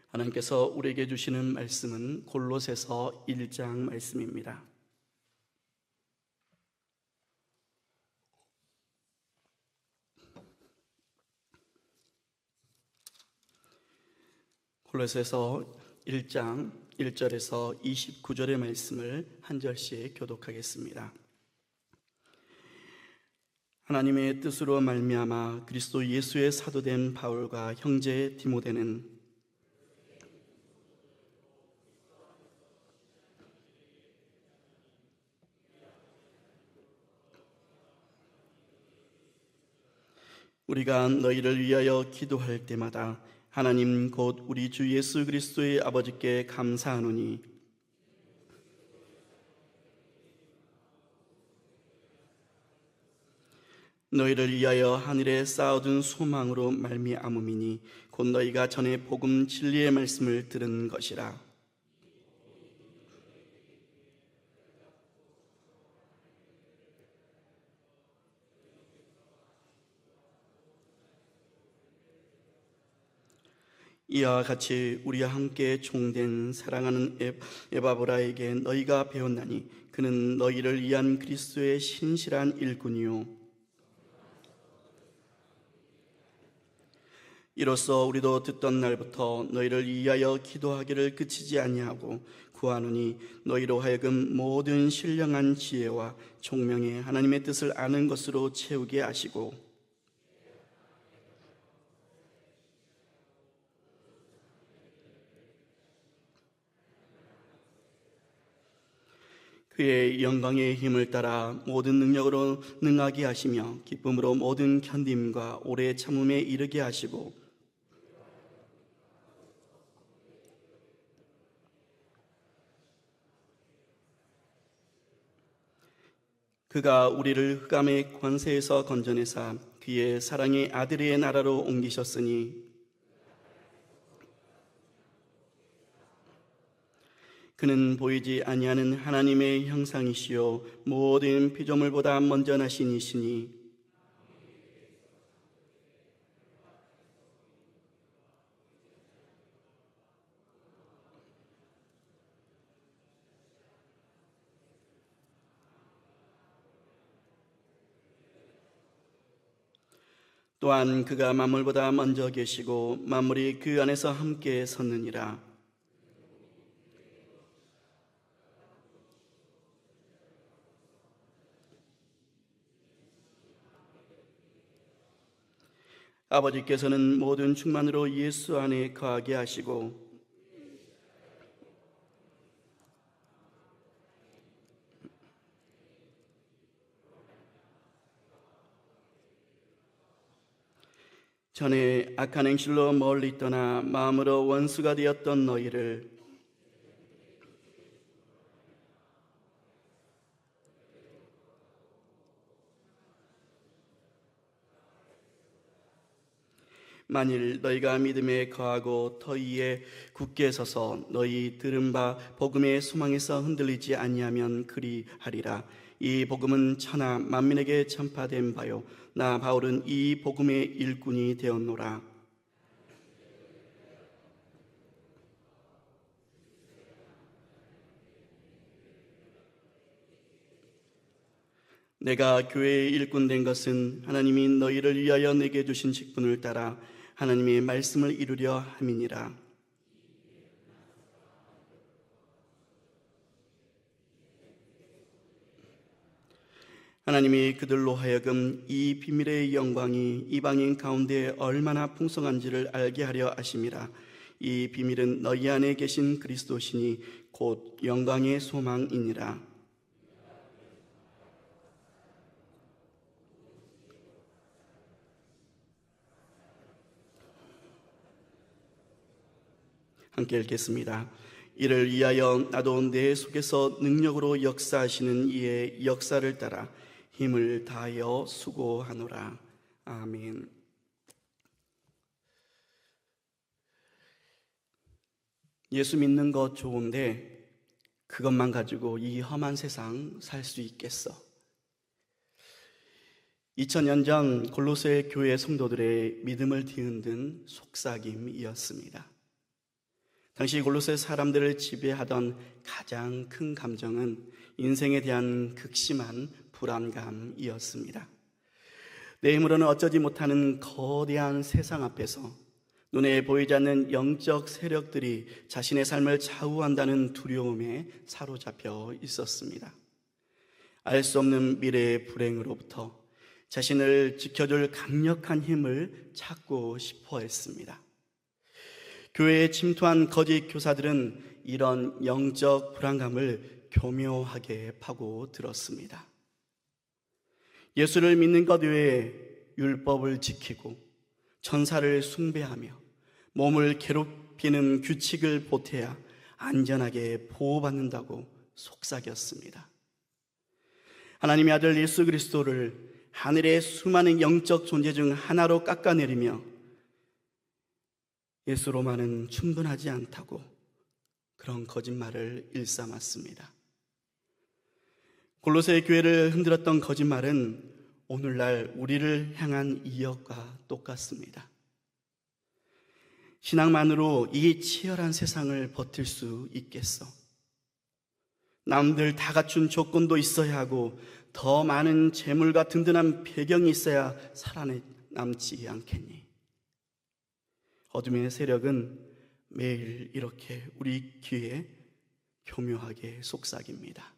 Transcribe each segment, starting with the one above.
하나님께서 우리에게 주시는 말씀은 골로새서 1장 말씀입니다. 골로새서 1장 1절에서 29절의 말씀을 한 절씩 교독하겠습니다. 하나님의 뜻으로 말미암아 그리스도 예수의 사도된 바울과 형제 디모데는 우리가 너희를 위하여 기도할 때마다 하나님 곧 우리 주 예수 그리스도의 아버지께 감사하노니 너희를 위하여 하늘에 쌓아둔 소망으로 말미암음이니 곧 너희가 전에 복음 진리의 말씀을 들은 것이라. 이와 같이 우리와 함께 종된 사랑하는 에바브라에게 너희가 배웠나니 그는 너희를 위한 그리스도의 신실한 일꾼이요 이로써 우리도 듣던 날부터 너희를 위하여 기도하기를 그치지 아니하고 구하노니 너희로 하여금 모든 신령한 지혜와 총명의 하나님의 뜻을 아는 것으로 채우게 하시고 그의 영광의 힘을 따라 모든 능력으로 능하게 하시며 기쁨으로 모든 견딤과 오래 참음에 이르게 하시고 그가 우리를 흑암의 권세에서 건져내사 그의 사랑의 아들의 나라로 옮기셨으니 그는 보이지 아니하는 하나님의 형상이시요 모든 피조물보다 먼저 나신 이시니 또한 그가 만물보다 먼저 계시고 만물이 그 안에서 함께 섰느니라. 아버지께서는 모든 충만으로 예수 안에 거하게 하시고 전에 악한 행실로 멀리 떠나 마음으로 원수가 되었던 너희를 만일 너희가 믿음에 거하고 터 위에 굳게 서서 너희 들은 바 복음의 소망에서 흔들리지 아니하면 그리하리라. 이 복음은 천하 만민에게 전파된 바요 나 바울은 이 복음의 일꾼이 되었노라. 내가 교회의 일꾼 된 것은 하나님이 너희를 위하여 내게 주신 직분을 따라 하나님의 말씀을 이루려 함이니라. 하나님이 그들로 하여금 이 비밀의 영광이 이방인 가운데 얼마나 풍성한지를 알게 하려 하심이라. 이 비밀은 너희 안에 계신 그리스도시니 곧 영광의 소망이니라. 함께 읽겠습니다. 이를 위하여 나도 내 속에서 능력으로 역사하시는 이의 역사를 따라 힘을 다하여 수고하노라. 아멘. 예수 믿는 것 좋은데 그것만 가지고 이 험한 세상 살 수 있겠어? 2000년 전 골로새 교회 성도들의 믿음을 뒤흔든 속삭임이었습니다. 당시 골로새 사람들을 지배하던 가장 큰 감정은 인생에 대한 극심한 불안감이었습니다. 내 힘으로는 어쩌지 못하는 거대한 세상 앞에서 눈에 보이지 않는 영적 세력들이 자신의 삶을 좌우한다는 두려움에 사로잡혀 있었습니다. 알 수 없는 미래의 불행으로부터 자신을 지켜줄 강력한 힘을 찾고 싶어 했습니다. 교회에 침투한 거짓 교사들은 이런 영적 불안감을 교묘하게 파고들었습니다. 예수를 믿는 것 외에 율법을 지키고 천사를 숭배하며 몸을 괴롭히는 규칙을 보태야 안전하게 보호받는다고 속삭였습니다. 하나님의 아들 예수 그리스도를 하늘의 수많은 영적 존재 중 하나로 깎아내리며 예수로만은 충분하지 않다고 그런 거짓말을 일삼았습니다. 골로새 교회를 흔들었던 거짓말은 오늘날 우리를 향한 이역과 똑같습니다. 신앙만으로 이 치열한 세상을 버틸 수 있겠어? 남들 다 갖춘 조건도 있어야 하고 더 많은 재물과 든든한 배경이 있어야 살아남지 않겠니? 어둠의 세력은 매일 이렇게 우리 귀에 교묘하게 속삭입니다.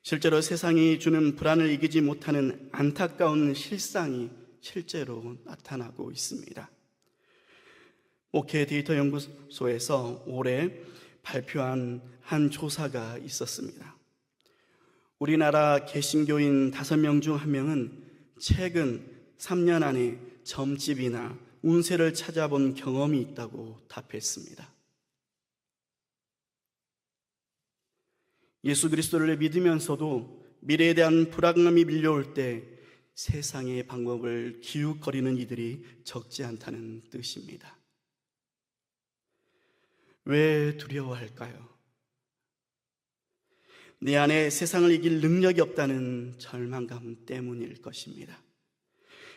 실제로 세상이 주는 불안을 이기지 못하는 안타까운 실상이 실제로 나타나고 있습니다. 목회 데이터 연구소에서 올해 발표한 한 조사가 있었습니다. 우리나라 개신교인 5명 중 1명은 최근 3년 안에 점집이나 운세를 찾아본 경험이 있다고 답했습니다. 예수 그리스도를 믿으면서도 미래에 대한 불안감이 밀려올 때 세상의 방법을 기웃거리는 이들이 적지 않다는 뜻입니다. 왜 두려워할까요? 내 안에 세상을 이길 능력이 없다는 절망감 때문일 것입니다.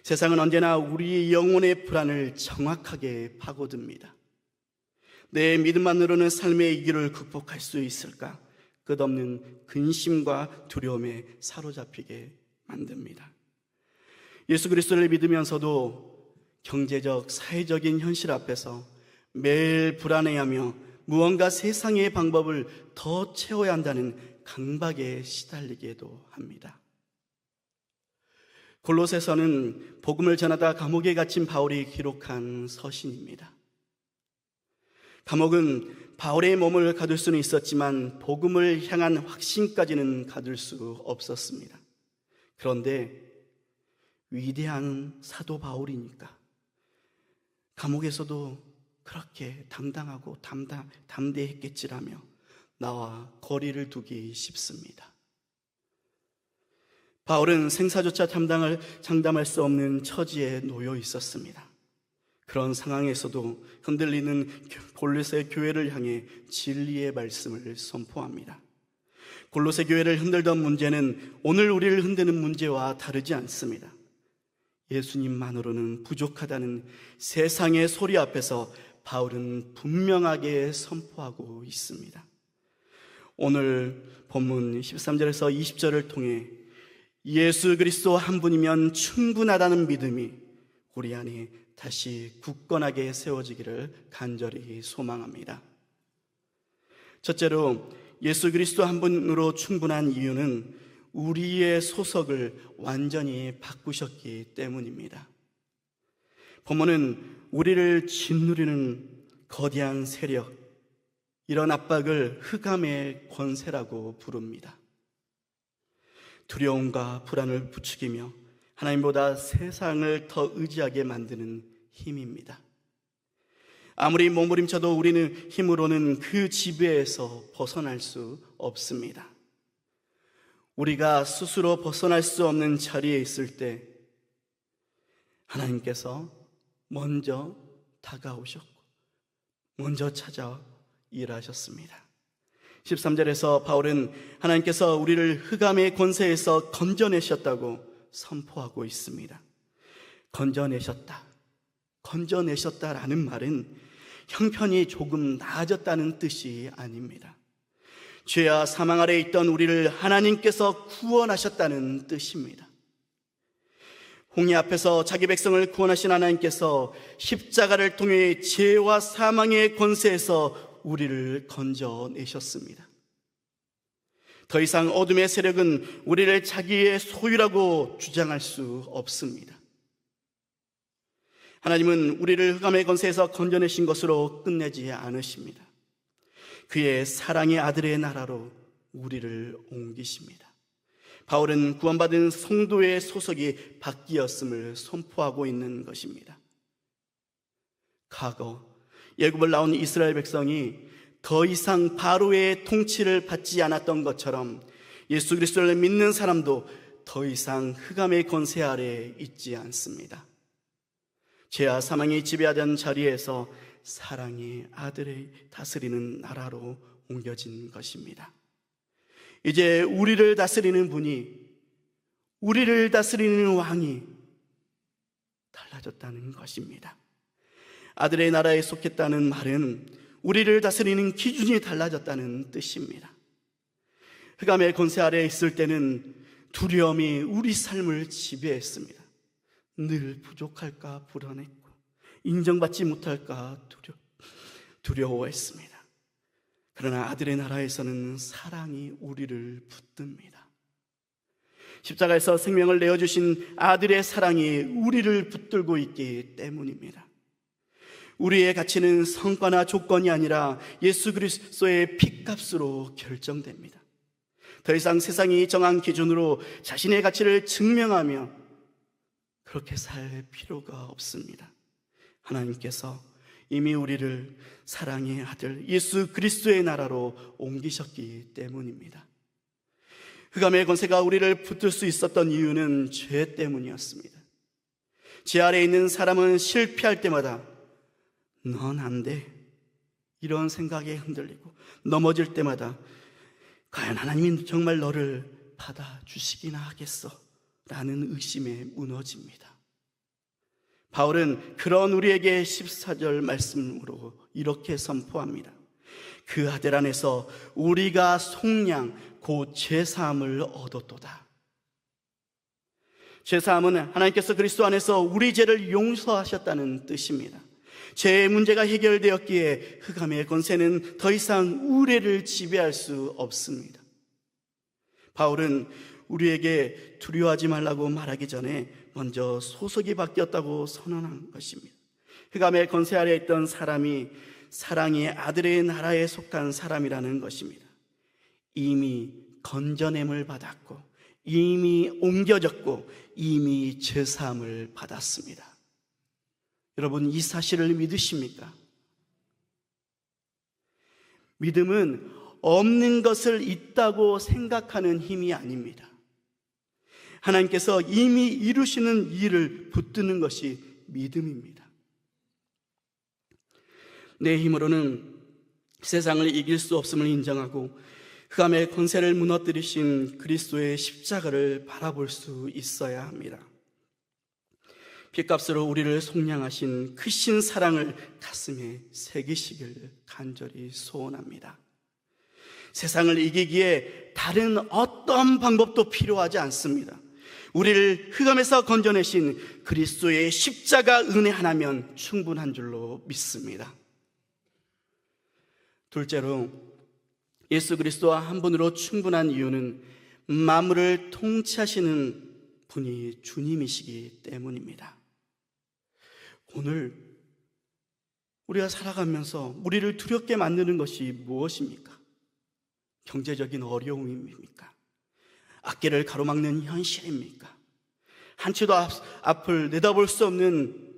세상은 언제나 우리의 영혼의 불안을 정확하게 파고듭니다. 내 믿음만으로는 삶의 이 길을 극복할 수 있을까? 끝없는 근심과 두려움에 사로잡히게 만듭니다. 예수 그리스도를 믿으면서도 경제적, 사회적인 현실 앞에서 매일 불안해하며 무언가 세상의 방법을 더 채워야 한다는 강박에 시달리게도 합니다. 골로새서는 복음을 전하다 감옥에 갇힌 바울이 기록한 서신입니다. 감옥은 바울의 몸을 가둘 수는 있었지만 복음을 향한 확신까지는 가둘 수 없었습니다. 그런데 위대한 사도 바울이니까 감옥에서도 그렇게 당당하고 담대했겠지라며 나와 거리를 두기 쉽습니다. 바울은 생사조차 장담할 수 없는 처지에 놓여 있었습니다. 그런 상황에서도 흔들리는 골로새 교회를 향해 진리의 말씀을 선포합니다. 골로새 교회를 흔들던 문제는 오늘 우리를 흔드는 문제와 다르지 않습니다. 예수님만으로는 부족하다는 세상의 소리 앞에서 바울은 분명하게 선포하고 있습니다. 오늘 본문 13절에서 20절을 통해 예수 그리스도 한 분이면 충분하다는 믿음이 우리 안에 다시 굳건하게 세워지기를 간절히 소망합니다. 첫째로 예수 그리스도 한 분으로 충분한 이유는 우리의 소석을 완전히 바꾸셨기 때문입니다. 본문은 우리를 짓누르는 거대한 세력, 이런 압박을 흑암의 권세라고 부릅니다. 두려움과 불안을 부추기며 하나님보다 세상을 더 의지하게 만드는 힘입니다. 아무리 몸부림쳐도 우리는 힘으로는 그 지배에서 벗어날 수 없습니다. 우리가 스스로 벗어날 수 없는 자리에 있을 때 하나님께서 먼저 다가오셨고 먼저 찾아 일하셨습니다. 13절에서 바울은 하나님께서 우리를 흑암의 권세에서 건져내셨다고 선포하고 있습니다. 건져내셨다라는 말은 형편이 조금 나아졌다는 뜻이 아닙니다. 죄와 사망 아래 있던 우리를 하나님께서 구원하셨다는 뜻입니다. 홍해 앞에서 자기 백성을 구원하신 하나님께서 십자가를 통해 죄와 사망의 권세에서 우리를 건져내셨습니다. 더 이상 어둠의 세력은 우리를 자기의 소유라고 주장할 수 없습니다. 하나님은 우리를 흑암의 권세에서 건져내신 것으로 끝내지 않으십니다. 그의 사랑의 아들의 나라로 우리를 옮기십니다. 바울은 구원받은 성도의 소속이 바뀌었음을 선포하고 있는 것입니다. 과거 애굽을 나온 이스라엘 백성이 더 이상 바로의 통치를 받지 않았던 것처럼 예수 그리스도를 믿는 사람도 더 이상 흑암의 권세 아래에 있지 않습니다. 죄와 사망이 지배하던 자리에서 사랑의 아들의 다스리는 나라로 옮겨진 것입니다. 이제 우리를 다스리는 분이, 우리를 다스리는 왕이 달라졌다는 것입니다. 아들의 나라에 속했다는 말은 우리를 다스리는 기준이 달라졌다는 뜻입니다. 흑암의 권세 아래에 있을 때는 두려움이 우리 삶을 지배했습니다. 늘 부족할까 불안했고 인정받지 못할까 두려워했습니다. 그러나 아들의 나라에서는 사랑이 우리를 붙듭니다. 십자가에서 생명을 내어주신 아들의 사랑이 우리를 붙들고 있기 때문입니다. 우리의 가치는 성과나 조건이 아니라 예수 그리스도의 피값으로 결정됩니다. 더 이상 세상이 정한 기준으로 자신의 가치를 증명하며 그렇게 살 필요가 없습니다. 하나님께서 이미 우리를 사랑의 아들 예수 그리스도의 나라로 옮기셨기 때문입니다. 흑암의 권세가 우리를 붙들 수 있었던 이유는 죄 때문이었습니다. 죄 아래에 있는 사람은 실패할 때마다 넌 안 돼, 이런 생각에 흔들리고 넘어질 때마다 과연 하나님이 정말 너를 받아주시기나 하겠어? 라는 의심에 무너집니다. 바울은 그런 우리에게 14절 말씀으로 이렇게 선포합니다. 그 아들 안에서 우리가 속량 곧 죄사함을 얻었도다. 죄사함은 하나님께서 그리스도 안에서 우리 죄를 용서하셨다는 뜻입니다. 죄의 문제가 해결되었기에 흑암의 권세는 더 이상 우리를 지배할 수 없습니다. 바울은 우리에게 두려워하지 말라고 말하기 전에 먼저 소속이 바뀌었다고 선언한 것입니다. 흑암의 권세 아래에 있던 사람이 사랑의 아들의 나라에 속한 사람이라는 것입니다. 이미 건져냄을 받았고 이미 옮겨졌고 이미 죄사함을 받았습니다. 여러분, 이 사실을 믿으십니까? 믿음은 없는 것을 있다고 생각하는 힘이 아닙니다. 하나님께서 이미 이루시는 일을 붙드는 것이 믿음입니다. 내 힘으로는 세상을 이길 수 없음을 인정하고 흑암의 권세를 무너뜨리신 그리스도의 십자가를 바라볼 수 있어야 합니다. 피값으로 우리를 속량하신 크신 사랑을 가슴에 새기시길 간절히 소원합니다. 세상을 이기기에 다른 어떤 방법도 필요하지 않습니다. 우리를 흑암에서 건져내신 그리스도의 십자가 은혜 하나면 충분한 줄로 믿습니다. 둘째로, 예수 그리스도와 한 분으로 충분한 이유는 만물을 통치하시는 분이 주님이시기 때문입니다. 오늘 우리가 살아가면서 우리를 두렵게 만드는 것이 무엇입니까? 경제적인 어려움입니까? 앞길을 가로막는 현실입니까? 한치도 앞을 내다볼 수 없는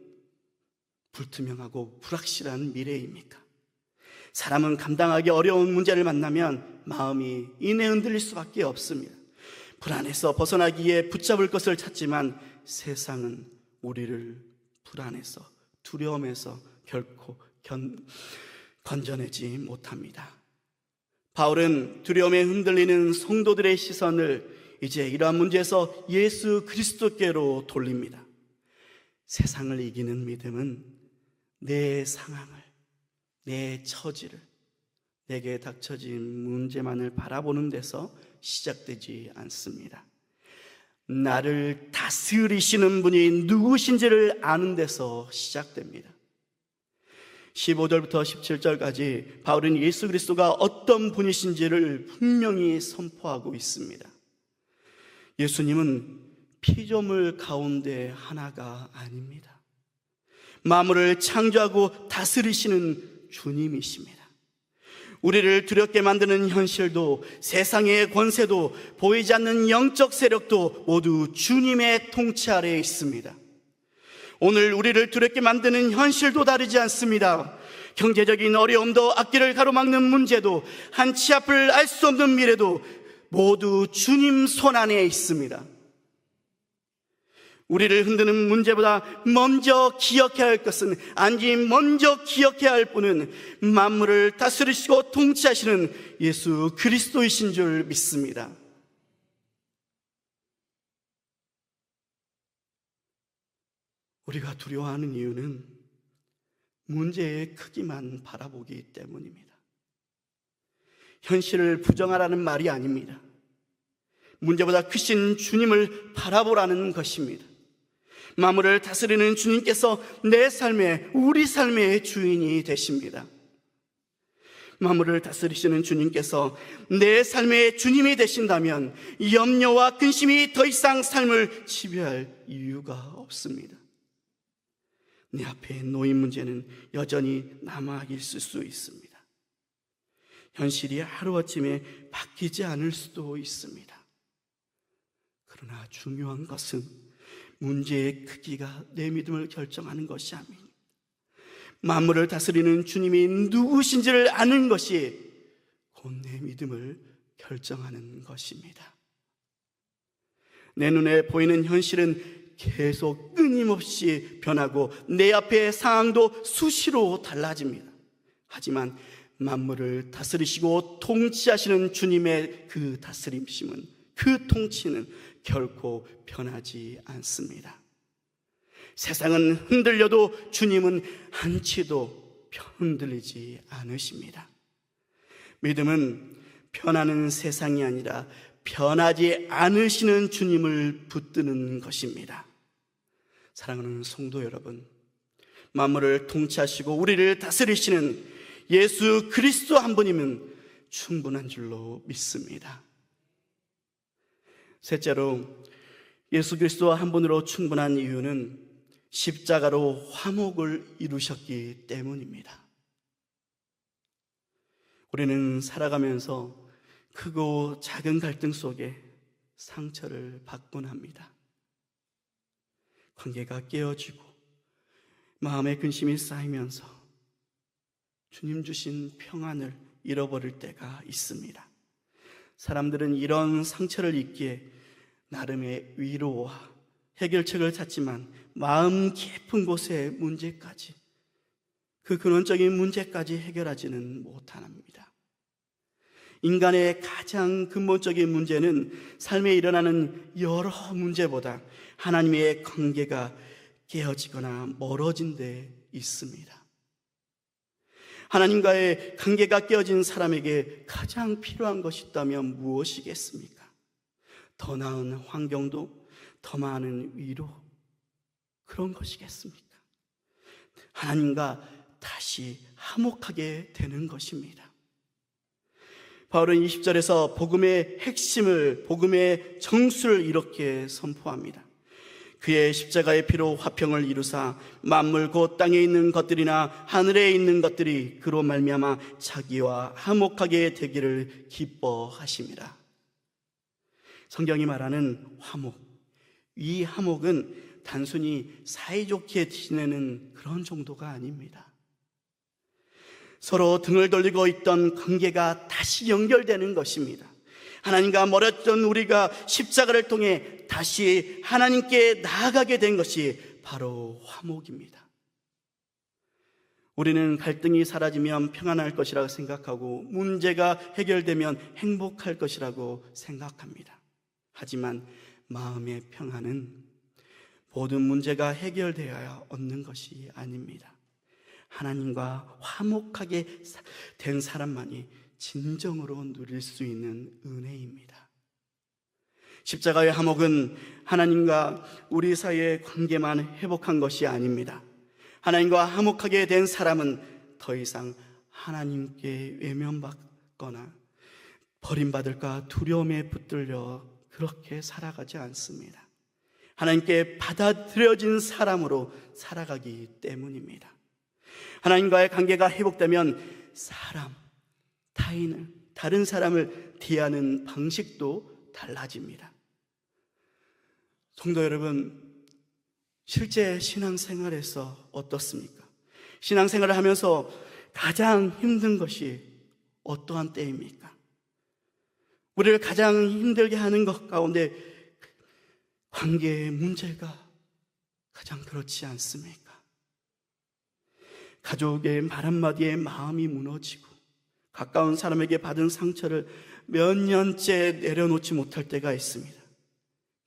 불투명하고 불확실한 미래입니까? 사람은 감당하기 어려운 문제를 만나면 마음이 이내 흔들릴 수밖에 없습니다. 불안해서 벗어나기에 붙잡을 것을 찾지만 세상은 우리를 불안해서 두려움에서 결코 건져내지 못합니다. 바울은 두려움에 흔들리는 성도들의 시선을 이제 이러한 문제에서 예수 그리스도께로 돌립니다. 세상을 이기는 믿음은 내 상황을, 내 처지를, 내게 닥쳐진 문제만을 바라보는 데서 시작되지 않습니다. 나를 다스리시는 분이 누구신지를 아는 데서 시작됩니다. 15절부터 17절까지 바울은 예수 그리스도가 어떤 분이신지를 분명히 선포하고 있습니다. 예수님은 피조물 가운데 하나가 아닙니다. 만물을 창조하고 다스리시는 주님이십니다. 우리를 두렵게 만드는 현실도, 세상의 권세도, 보이지 않는 영적 세력도 모두 주님의 통치 아래에 있습니다. 오늘 우리를 두렵게 만드는 현실도 다르지 않습니다. 경제적인 어려움도, 앞길을 가로막는 문제도, 한치 앞을 알 수 없는 미래도 모두 주님 손 안에 있습니다. 우리를 흔드는 문제보다 먼저 기억해야 할 것은, 아니 먼저 기억해야 할 분은 만물을 다스리시고 통치하시는 예수 그리스도이신 줄 믿습니다. 우리가 두려워하는 이유는 문제의 크기만 바라보기 때문입니다. 현실을 부정하라는 말이 아닙니다. 문제보다 크신 주님을 바라보라는 것입니다. 만물을 다스리는 주님께서 내 삶의, 우리 삶의 주인이 되십니다. 만물을 다스리시는 주님께서 내 삶의 주님이 되신다면 염려와 근심이 더 이상 삶을 지배할 이유가 없습니다. 내 앞에 놓인 문제는 여전히 남아 있을 수 있습니다. 현실이 하루아침에 바뀌지 않을 수도 있습니다. 그러나 중요한 것은 문제의 크기가 내 믿음을 결정하는 것이 아닙니다. 만물을 다스리는 주님이 누구신지를 아는 것이 곧 내 믿음을 결정하는 것입니다. 내 눈에 보이는 현실은 계속 끊임없이 변하고 내 앞의 상황도 수시로 달라집니다. 하지만 만물을 다스리시고 통치하시는 주님의 그 다스림심은, 그 통치는 결코 변하지 않습니다. 세상은 흔들려도 주님은 한치도 흔들리지 않으십니다. 믿음은 변하는 세상이 아니라 변하지 않으시는 주님을 붙드는 것입니다. 사랑하는 성도 여러분, 만물을 통치하시고 우리를 다스리시는 예수 그리스도 한 분이면 충분한 줄로 믿습니다. 셋째로, 예수 그리스도 한 분으로 충분한 이유는 십자가로 화목을 이루셨기 때문입니다. 우리는 살아가면서 크고 작은 갈등 속에 상처를 받곤 합니다. 관계가 깨어지고 마음의 근심이 쌓이면서 주님 주신 평안을 잃어버릴 때가 있습니다. 사람들은 이런 상처를 잊기에 나름의 위로와 해결책을 찾지만 마음 깊은 곳의 문제까지, 그 근원적인 문제까지 해결하지는 못합니다. 인간의 가장 근본적인 문제는 삶에 일어나는 여러 문제보다 하나님의 관계가 깨어지거나 멀어진 데 있습니다. 하나님과의 관계가 깨어진 사람에게 가장 필요한 것이 있다면 무엇이겠습니까? 더 나은 환경도, 더 많은 위로, 그런 것이겠습니까? 하나님과 다시 화목하게 되는 것입니다. 바울은 20절에서 복음의 핵심을, 복음의 정수를 이렇게 선포합니다. 그의 십자가의 피로 화평을 이루사 만물 곧 땅에 있는 것들이나 하늘에 있는 것들이 그로 말미암아 자기와 화목하게 되기를 기뻐하심이라. 성경이 말하는 화목, 이 화목은 단순히 사이좋게 지내는 그런 정도가 아닙니다. 서로 등을 돌리고 있던 관계가 다시 연결되는 것입니다. 하나님과 멀었던 우리가 십자가를 통해 다시 하나님께 나아가게 된 것이 바로 화목입니다. 우리는 갈등이 사라지면 평안할 것이라고 생각하고 문제가 해결되면 행복할 것이라고 생각합니다. 하지만 마음의 평안은 모든 문제가 해결되어야 얻는 것이 아닙니다. 하나님과 화목하게 된 사람만이 진정으로 누릴 수 있는 은혜입니다. 십자가의 화목은 하나님과 우리 사이의 관계만 회복한 것이 아닙니다. 하나님과 화목하게 된 사람은 더 이상 하나님께 외면받거나 버림받을까 두려움에 붙들려 그렇게 살아가지 않습니다. 하나님께 받아들여진 사람으로 살아가기 때문입니다. 하나님과의 관계가 회복되면 다른 사람을 대하는 방식도 달라집니다. 성도 여러분, 실제 신앙생활에서 어떻습니까? 신앙생활을 하면서 가장 힘든 것이 어떠한 때입니까? 우리를 가장 힘들게 하는 것 가운데 관계의 문제가 가장 그렇지 않습니까? 가족의 말 한마디에 마음이 무너지고 가까운 사람에게 받은 상처를 몇 년째 내려놓지 못할 때가 있습니다.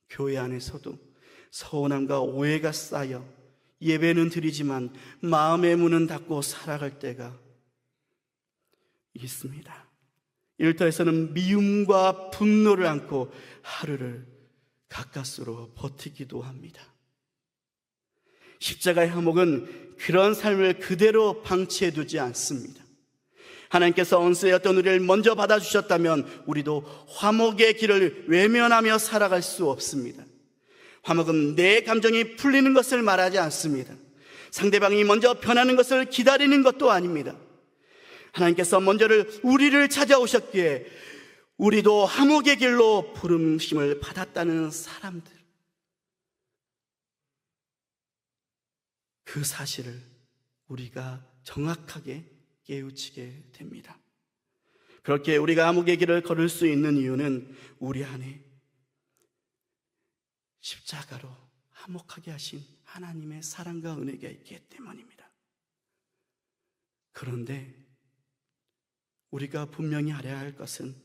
교회 안에서도 서운함과 오해가 쌓여 예배는 드리지만 마음의 문은 닫고 살아갈 때가 있습니다. 일터에서는 미움과 분노를 안고 하루를 가까스로 버티기도 합니다. 십자가의 화목은 그런 삶을 그대로 방치해 두지 않습니다. 하나님께서 언쓰였던 우리를 먼저 받아주셨다면 우리도 화목의 길을 외면하며 살아갈 수 없습니다. 화목은 내 감정이 풀리는 것을 말하지 않습니다. 상대방이 먼저 변하는 것을 기다리는 것도 아닙니다. 하나님께서 우리를 찾아오셨기에 우리도 화목의 길로 부름심을 받았다는 사람들, 그 사실을 우리가 정확하게 깨우치게 됩니다. 그렇게 우리가 화목의 길을 걸을 수 있는 이유는 우리 안에 십자가로 화목하게 하신 하나님의 사랑과 은혜가 있기 때문입니다. 그런데 우리가 분명히 알아야 할 것은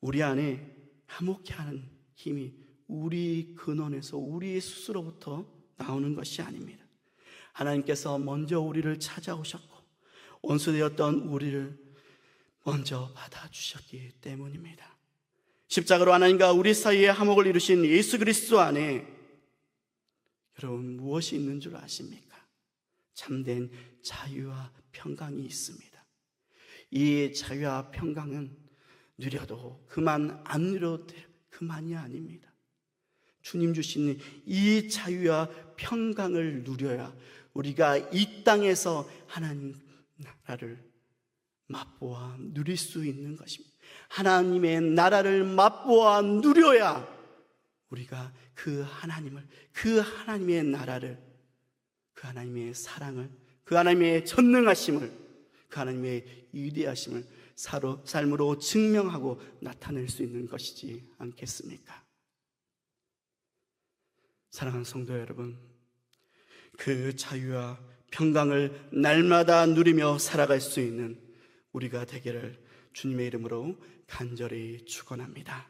우리 안에 화목케 하는 힘이 우리 근원에서 우리 스스로부터 나오는 것이 아닙니다. 하나님께서 먼저 우리를 찾아오셨고 원수되었던 우리를 먼저 받아주셨기 때문입니다. 십자가로 하나님과 우리 사이에 화목을 이루신 예수 그리스도 안에 여러분 무엇이 있는 줄 아십니까? 참된 자유와 평강이 있습니다. 이 자유와 평강은 누려도 그만, 안 누려도 그만이 아닙니다. 주님 주신 이 자유와 평강을 누려야 우리가 이 땅에서 하나님 나라를 맛보아 누릴 수 있는 것입니다. 하나님의 나라를 맛보아 누려야 우리가 그 하나님의 나라를, 그 하나님의 사랑을, 그 하나님의 전능하심을, 그 하나님의 위대하심을 삶으로 증명하고 나타낼 수 있는 것이지 않겠습니까? 사랑하는 성도 여러분, 그 자유와 평강을 날마다 누리며 살아갈 수 있는 우리가 되기를 주님의 이름으로 간절히 축원합니다.